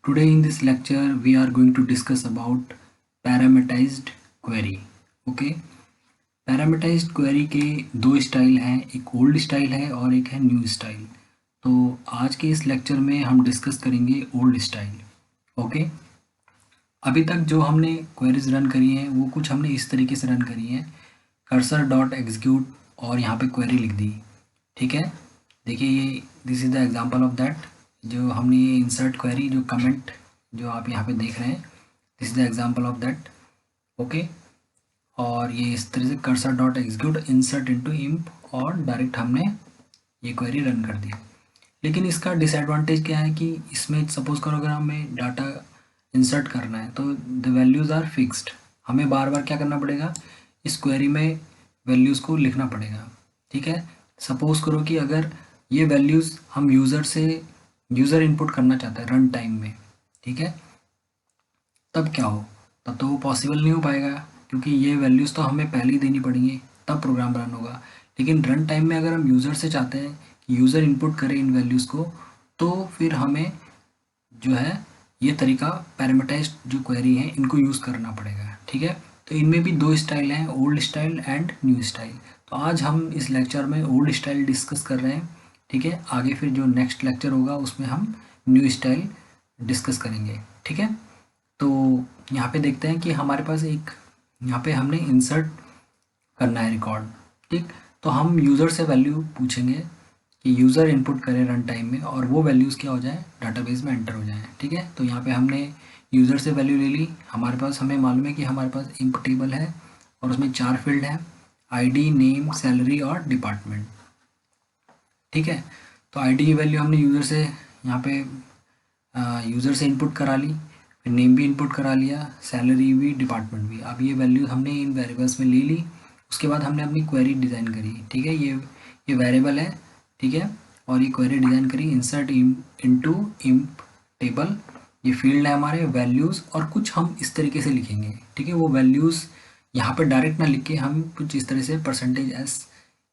Today in this lecture we are going to discuss about parameterized query. Okay, parameterized query के दो style हैं, एक old style है और एक है न्यू स्टाइल। तो आज के इस लेक्चर में हम डिस्कस करेंगे ओल्ड स्टाइल। ओके, अभी तक जो हमने क्वेरीज रन करी हैं वो कुछ हमने इस तरीके से रन करी हैं, कर्सर डॉट एग्जीक्यूट और यहाँ पे क्वेरी लिख दी। ठीक है, देखिए ये this is the example of that. जो हमने ये इंसर्ट क्वेरी जो कमेंट जो आप यहाँ पे देख रहे हैं, this is the example of that. Okay, और ये इस तरह से cursor dot execute insert into imp और डायरेक्ट हमने ये क्वेरी रन कर दी। लेकिन इसका डिसएडवांटेज क्या है कि इसमें सपोज करो अगर हमें डाटा इंसर्ट करना है तो द वैल्यूज़ आर फिक्स्ड। हमें बार बार क्या करना पड़ेगा, इस क्वेरी में वैल्यूज़ को लिखना पड़ेगा। ठीक है, सपोज करो कि अगर ये वैल्यूज़ हम यूज़र इनपुट करना चाहता है रन टाइम में, ठीक है, तब क्या हो, तब तो वो पॉसिबल नहीं हो पाएगा क्योंकि ये वैल्यूज़ तो हमें पहले ही देनी पड़ेंगी तब प्रोग्राम रन होगा। लेकिन रन टाइम में अगर हम यूज़र से चाहते हैं कि यूज़र इनपुट करे इन वैल्यूज़ को, तो फिर हमें जो है ये तरीका पैरामीटराइज्ड जो क्वेरी है इनको यूज़ करना पड़ेगा। ठीक है, तो इनमें भी दो स्टाइल हैं, old style and new style. तो आज हम इस लेक्चर में ओल्ड स्टाइल डिस्कस कर रहे हैं। ठीक है, आगे फिर जो नेक्स्ट लेक्चर होगा उसमें हम न्यू स्टाइल डिस्कस करेंगे। ठीक है, तो यहाँ पे देखते हैं कि हमारे पास एक यहाँ पे हमने इंसर्ट करना है रिकॉर्ड। ठीक, तो हम यूज़र से वैल्यू पूछेंगे कि यूज़र इनपुट करे रन टाइम में और वो वैल्यूज़ क्या हो जाए, डाटाबेस में एंटर हो जाए। ठीक है, तो यहाँ पे हमने यूज़र से वैल्यू ले ली। हमारे पास हमें मालूम है कि हमारे पास इंप टेबल है और उसमें 4 फील्ड है, आईडी, नेम, सैलरी और डिपार्टमेंट। ठीक है, तो आईडी की वैल्यू हमने यूज़र से यहाँ पे यूज़र से इनपुट करा ली, फिर नेम भी इनपुट करा लिया, सैलरी भी, डिपार्टमेंट भी। अब ये वैल्यू हमने इन वेरिएबल्स में ले ली। उसके बाद हमने अपनी क्वेरी डिज़ाइन करी। ठीक है, ये वेरिएबल है। ठीक है, और ये क्वेरी डिज़ाइन करी, इंसर्ट इनटू इम्प टेबल। ये फील्ड है हमारे वैल्यूज़ और कुछ हम इस तरीके से लिखेंगे। ठीक है, वो वैल्यूज़ यहाँ पे डायरेक्ट ना लिख के हम कुछ इस तरह से परसेंटेज एस,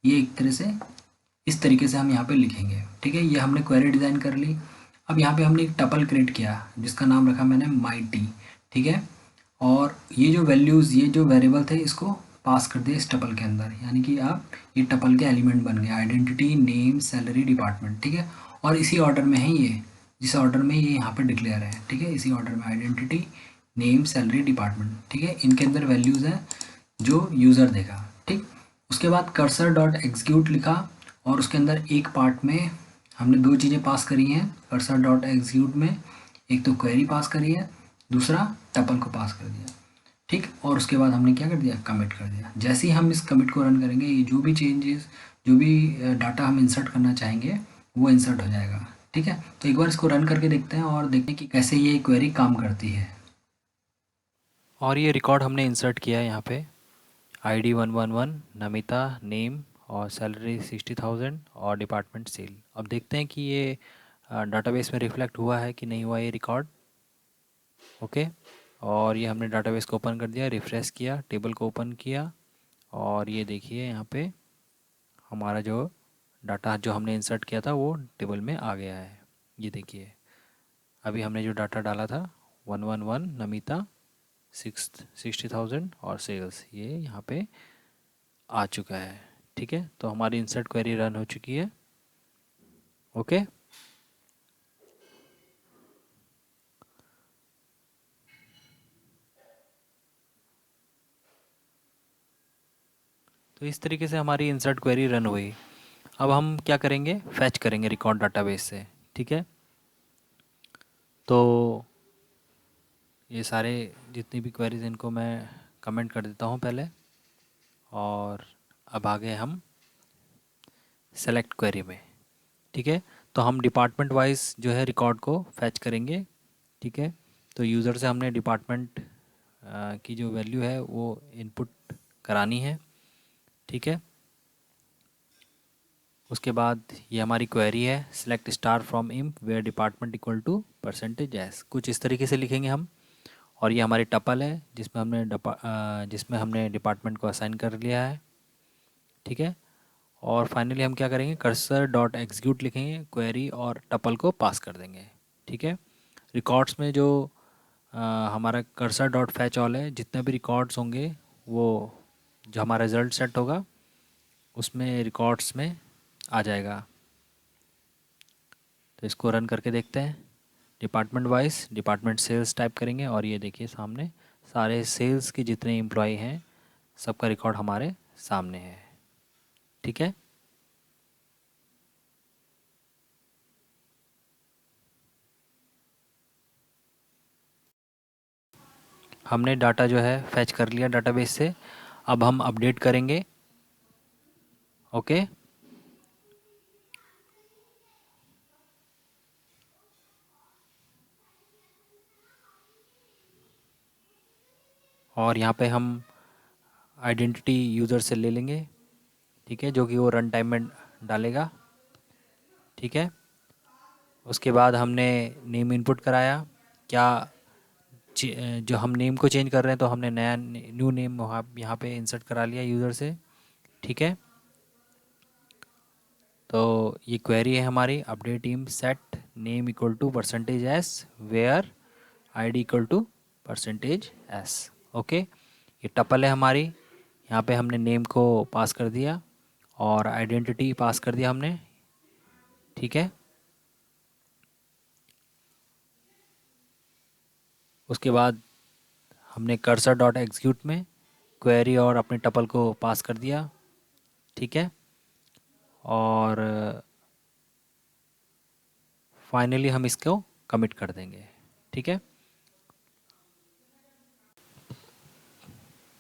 ये एक तरह से इस तरीके से हम यहाँ पे लिखेंगे। ठीक है, ये हमने क्वेरी डिज़ाइन कर ली। अब यहाँ पे हमने एक टपल क्रिएट किया जिसका नाम रखा मैंने माई टी। ठीक है, और ये जो वैल्यूज़, ये जो वेरिएबल थे इसको पास कर दिया इस टपल के अंदर, यानी कि आप ये टपल के एलिमेंट बन गए, आइडेंटिटी, नेम, सैलरी, डिपार्टमेंट। ठीक है, और इसी ऑर्डर में है ये, जिस ऑर्डर में ये यहाँ पे डिक्लेयर है। ठीक है, इसी ऑर्डर में आइडेंटिटी, नेम, सैलरी, डिपार्टमेंट। ठीक है, इनके अंदर वैल्यूज़ हैं जो यूज़र देगा। ठीक, उसके बाद कर्सर डॉट एग्जीक्यूट लिखा और उसके अंदर एक पार्ट में हमने दो चीज़ें पास करी हैं कर्सर डॉट एग्जीक्यूट में। एक तो क्वेरी पास करी है, दूसरा टपल को पास कर दिया। ठीक, और उसके बाद हमने क्या कर दिया, कमिट कर दिया। जैसे ही हम इस कमिट को रन करेंगे, ये जो भी चेंजेस, जो भी डाटा हम इंसर्ट करना चाहेंगे वो इंसर्ट हो जाएगा। ठीक है, तो एक बार इसको रन करके देखते हैं और देखते हैं कि कैसे ये क्वेरी काम करती है। और ये रिकॉर्ड हमने इंसर्ट किया है यहाँ पे, आईडी 111, नमिता, नेम और सैलरी 60,000 और डिपार्टमेंट सेल। अब देखते हैं कि ये डाटाबेस में रिफ्लेक्ट हुआ है कि नहीं हुआ ये रिकॉर्ड। ओके, और ये हमने डाटाबेस को ओपन कर दिया, रिफ्रेश किया, टेबल को ओपन किया और ये देखिए यहाँ पे हमारा जो डाटा जो हमने इंसर्ट किया था वो टेबल में आ गया है। ये देखिए, अभी हमने जो डाटा डाला था 111 नमिता 60,000 और सेल्स, ये यहाँ पे आ चुका है। ठीक है, तो हमारी इंसर्ट क्वेरी रन हो चुकी है। ओके, तो इस तरीके से हमारी इंसर्ट क्वेरी रन हुई। अब हम क्या करेंगे, फैच करेंगे रिकॉर्ड डाटाबेस से। ठीक है, तो ये सारे जितनी भी क्वेरीज इनको मैं कमेंट कर देता हूँ पहले, और अब आ गए हम सेलेक्ट क्वेरी में। ठीक है, तो हम डिपार्टमेंट वाइज जो है रिकॉर्ड को फैच करेंगे। ठीक है, तो यूज़र से हमने डिपार्टमेंट की जो वैल्यू है वो इनपुट करानी है। ठीक है, उसके बाद ये हमारी क्वेरी है, select star from emp where department equal to percentage S, कुछ इस तरीके से लिखेंगे हम। और ये हमारी टपल है जिसमें हमने डिपार्टमेंट को असाइन कर लिया है। ठीक है, और फाइनली हम क्या करेंगे, कर्सर डॉट एग्जीक्यूट लिखेंगे, क्वेरी और टपल को पास कर देंगे। ठीक है, रिकॉर्ड्स में जो हमारा कर्सर डॉट फैच ऑल है, जितने भी रिकॉर्ड्स होंगे वो जो हमारा रिज़ल्ट सेट होगा उसमें रिकॉर्ड्स में आ जाएगा। तो इसको रन करके देखते हैं। Department wise department sales type करेंगे और ये देखिए सामने सारे सेल्स के जितने एम्प्लॉय हैं सबका रिकॉर्ड हमारे सामने है। ठीक है। हमने डाटा जो है फैच कर लिया डाटाबेस से। अब हम अपडेट करेंगे। ओके। और यहाँ पे हम आइडेंटिटी यूज़र से ले लेंगे। ठीक है, जो कि वो रन टाइम में डालेगा। ठीक है। उसके बाद हमने नेम इनपुट कराया। क्या जो हम नेम को चेंज कर रहे हैं तो हमने नया न्यू नेम वहाँ यहाँ पे इंसर्ट करा लिया यूज़र से। ठीक है। तो ये क्वेरी है हमारी, update team set name equal to percentage S where ID equal to percentage S. Okay. ये टपल है हमारी। यहाँ पे हमने नेम को पास कर दिया और आइडेंटिटी पास कर दिया हमने। ठीक है। उसके बाद हमने कर्सर डॉट एग्जीक्यूट में क्वेरी और अपने टपल को पास कर दिया। ठीक है। और फाइनली हम इसको कमिट कर देंगे। ठीक है।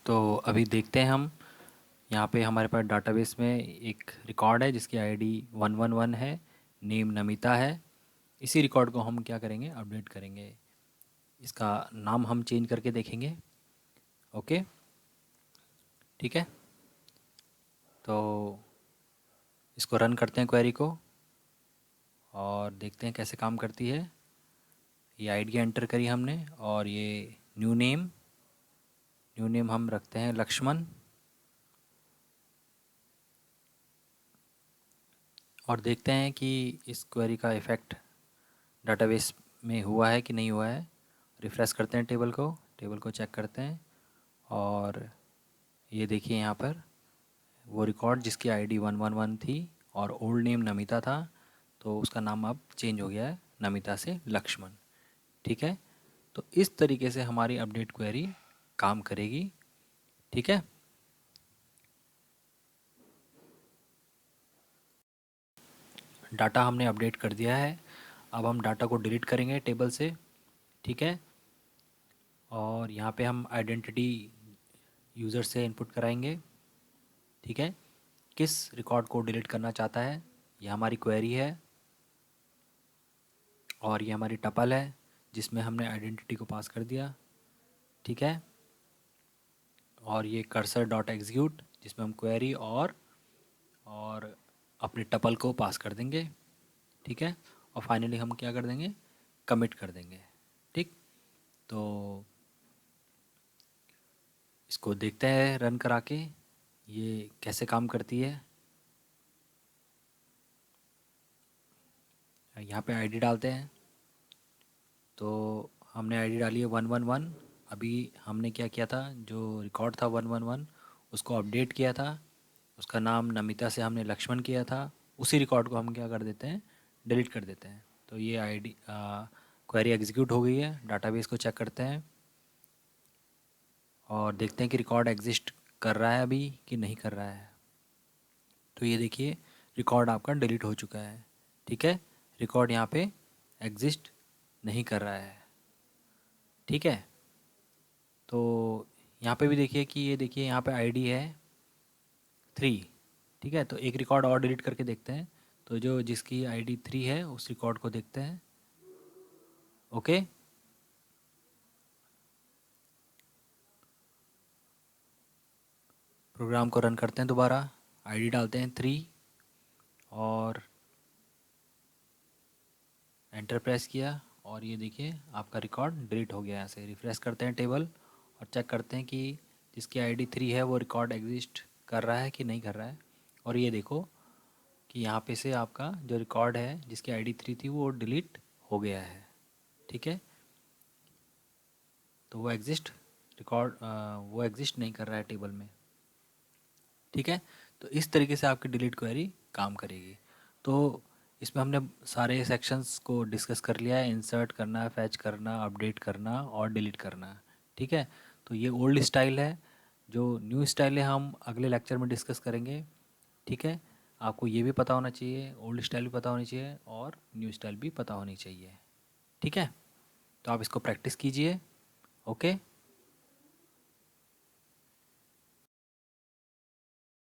तो अभी देखते हैं हम यहाँ पे हमारे पास डाटाबेस में एक रिकॉर्ड है जिसकी आईडी 111 है, नेम नमिता है। इसी रिकॉर्ड को हम क्या करेंगे, अपडेट करेंगे। इसका नाम हम चेंज करके देखेंगे। ओके। ठीक है। तो इसको रन करते हैं क्वेरी को और देखते हैं कैसे काम करती है। ये आईडी एंटर करी हमने और ये न्यू नेम हम रखते हैं लक्ष्मण। और देखते हैं कि इस क्वेरी का इफ़ेक्ट डाटाबेस में हुआ है कि नहीं हुआ है। रिफ़्रेश करते हैं टेबल को चेक करते हैं और ये देखिए यहाँ पर वो रिकॉर्ड जिसकी आईडी 111 थी और ओल्ड नेम नमिता था, तो उसका नाम अब चेंज हो गया है नमिता से लक्ष्मण। ठीक है। तो इस तरीके से हमारी अपडेट क्वेरी काम करेगी। ठीक है। डाटा हमने अपडेट कर दिया है। अब हम डाटा को डिलीट करेंगे टेबल से। ठीक है। और यहाँ पे हम आइडेंटिटी यूज़र से इनपुट कराएंगे। ठीक है। किस रिकॉर्ड को डिलीट करना चाहता है, ये हमारी क्वेरी है और ये हमारी टपल है जिसमें हमने आइडेंटिटी को पास कर दिया। ठीक है। और ये कर्सर डॉट एग्जीक्यूट जिसमें हम क्वेरी और अपने टपल को पास कर देंगे। ठीक है। और फाइनली हम क्या कर देंगे, कमिट कर देंगे। ठीक। तो इसको देखते हैं रन करा के ये कैसे काम करती है। यहाँ पे आईडी डालते हैं। तो हमने आईडी डाली है 111। अभी हमने क्या किया था, जो रिकॉर्ड था 111 उसको अपडेट किया था। उसका नाम नमिता से हमने लक्ष्मण किया था। उसी रिकॉर्ड को हम क्या कर देते हैं, डिलीट कर देते हैं। तो ये आईडी क्वेरी एग्जीक्यूट हो गई है। डाटाबेस को चेक करते हैं और देखते हैं कि रिकॉर्ड एग्जिस्ट कर रहा है अभी कि नहीं कर रहा है। तो ये देखिए रिकॉर्ड आपका डिलीट हो चुका है। ठीक है। रिकॉर्ड यहाँ पे एग्जिस्ट नहीं कर रहा है। ठीक है। तो यहाँ पे भी देखिए कि ये देखिए यहाँ पे आईडी है 3। ठीक है। तो एक रिकॉर्ड और डिलीट करके देखते हैं। तो जो जिसकी आईडी 3 है उस रिकॉर्ड को देखते हैं। ओके। प्रोग्राम को रन करते हैं दोबारा। आईडी डालते हैं 3 और एंटर प्रेस किया और ये देखिए आपका रिकॉर्ड डिलीट हो गया। यहाँ से रिफ़्रेश करते हैं टेबल और चेक करते हैं कि जिसकी आईडी 3 है वो रिकॉर्ड एग्जिस्ट कर रहा है कि नहीं कर रहा है। और ये देखो कि यहाँ पे से आपका जो रिकॉर्ड है जिसकी आईडी 3 थी वो डिलीट हो गया है। ठीक है, तो वो वो एग्जिस्ट नहीं कर रहा है टेबल में। ठीक है, तो इस तरीके से आपकी डिलीट क्वेरी काम करेगी। तो इसमें हमने सारे सेक्शंस को डिस्कस कर लिया है, इंसर्ट करना, फैच करना, अपडेट करना और डिलीट करना। ठीक है, तो ये ओल्ड स्टाइल है। जो न्यू स्टाइल है हम अगले लेक्चर में डिस्कस करेंगे। ठीक है, आपको ये भी पता होना चाहिए, ओल्ड स्टाइल भी पता होनी चाहिए और न्यू स्टाइल भी पता होनी चाहिए। ठीक है, तो आप इसको प्रैक्टिस कीजिए। ओके।